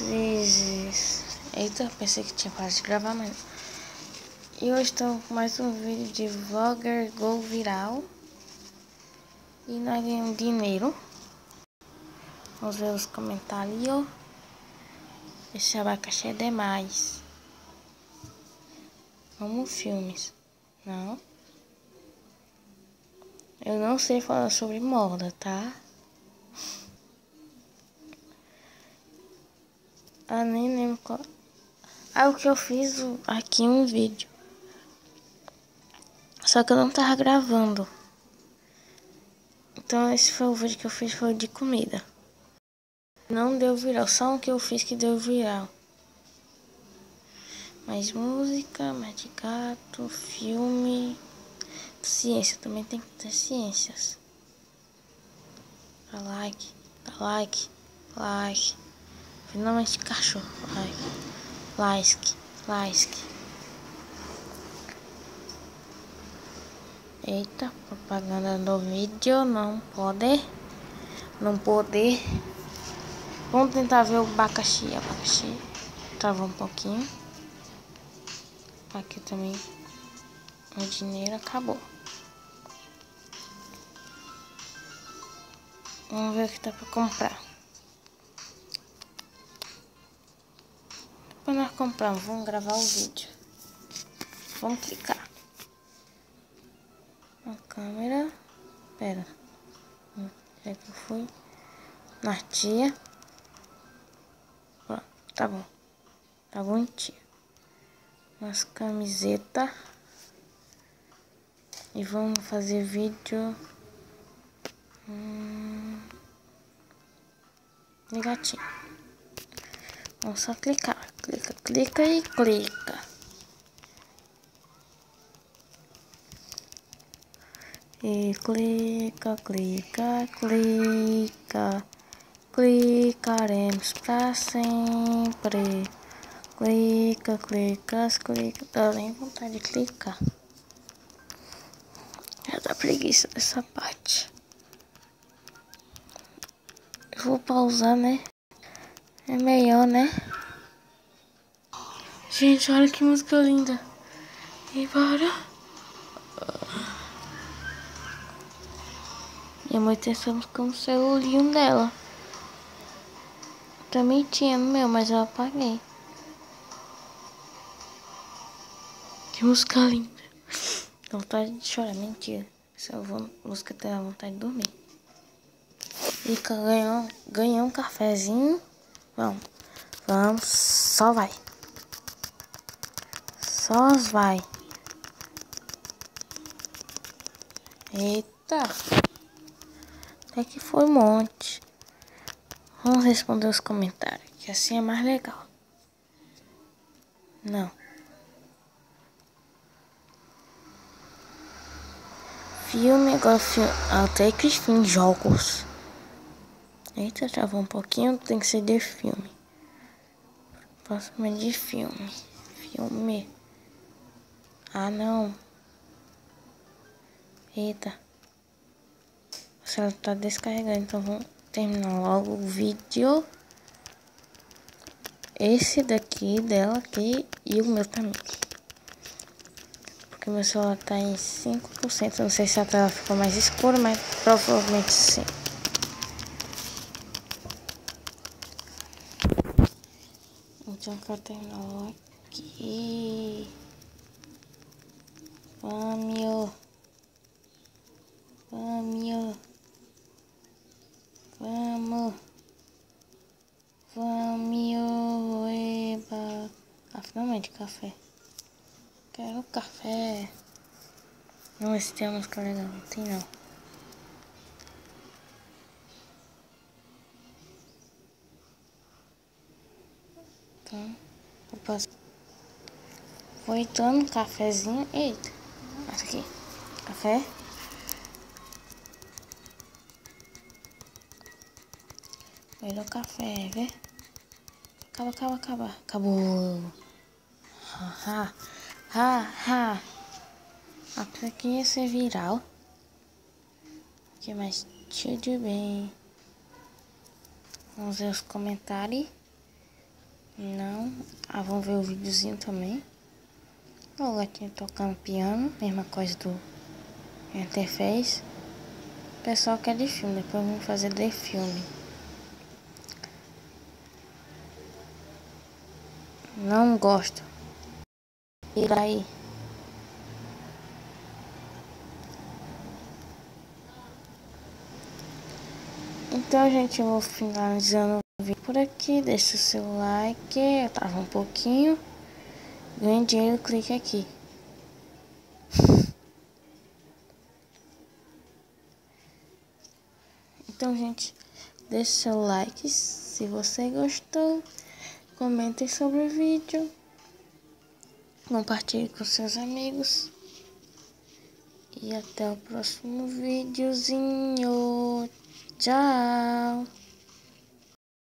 vezes. Eita, pensei que tinha parado de gravar, mas... E hoje estou com mais um vídeo de vlogger go viral. E nós ganhamos dinheiro. Vamos ver os comentários. Esse abacaxi é demais. Amo filmes. Não. Eu não sei falar sobre moda, tá? Ah, nem lembro qual... Ah, o que eu fiz aqui um vídeo. Só que eu não tava gravando. Então esse foi o vídeo que eu fiz, foi de comida. Não deu viral, só o que eu fiz que deu viral. Mais música, mais de gato, filme, ciência, também tem que ter ciências. Dá like, dá like, like. Finalmente cachorro, like, like. Eita, propaganda do vídeo, não pode. Vamos tentar ver o abacaxi. Travou um pouquinho. Aqui também o dinheiro acabou. Vamos ver o que tá pra comprar. Depois nós compramos, vamos gravar o vídeo. Vamos clicar. A câmera. Pera. Onde é que eu fui? Na tia. Pronto, tá bom. Tá bonitinho. Umas camisetas. E vamos fazer vídeo de gatinho. Vamos só clicar. Clica e clica. E clica. Clicaremos pra sempre. Clica. Dá nem vontade de clicar. Já dá preguiça dessa parte. Eu vou pausar, né? É melhor, né? Gente, olha que música linda. E bora. Minha mãe tem essa música no celulinho dela. Também tinha no meu, mas eu apaguei. Que música linda. Dá vontade de chorar, mentira. Se eu vou música ter vontade de dormir. E ganhou um cafezinho. Vamos, só vai. Só vai. Eita. Até que foi um monte. Vamos responder os comentários, que assim é mais legal. Não. Filme, agora filme. Até que fim, jogos. Eita, travou um pouquinho, tem que ser de filme. Próximo é de filme. Filme. Ah, não. Eita. O celular tá descarregando, então vamos terminar logo o vídeo. Esse daqui, dela aqui e o meu também. Porque meu celular tá em 5%. Não sei se a tela ficou mais escura, mas provavelmente sim. Então eu quero terminar logo aqui. Vamos. Eba. Ah, finalmente café. Quero café. Não, esse tem uma música legal. Não tem não. Então, eu passo. Vou entrando um cafezinho. Eita. Essa aqui. Café. Melhor café, vê? Acaba. Acabou. Até aqui ia ser viral. Aqui mais tudo bem. Vamos ver os comentários. Não. Ah, vamos ver o videozinho também. O gatinho tocando piano, mesma coisa do Enter fez. O pessoal quer de filme, depois vamos fazer de filme. Não gosto. E daí? Então, gente, eu vou finalizando o vídeo por aqui. Deixa o seu like. Eu tava um pouquinho. Ganhe dinheiro, clique aqui. Então, gente, deixe seu like se você gostou. Comentem sobre o vídeo. Compartilhe com seus amigos. E até o próximo videozinho. Tchau!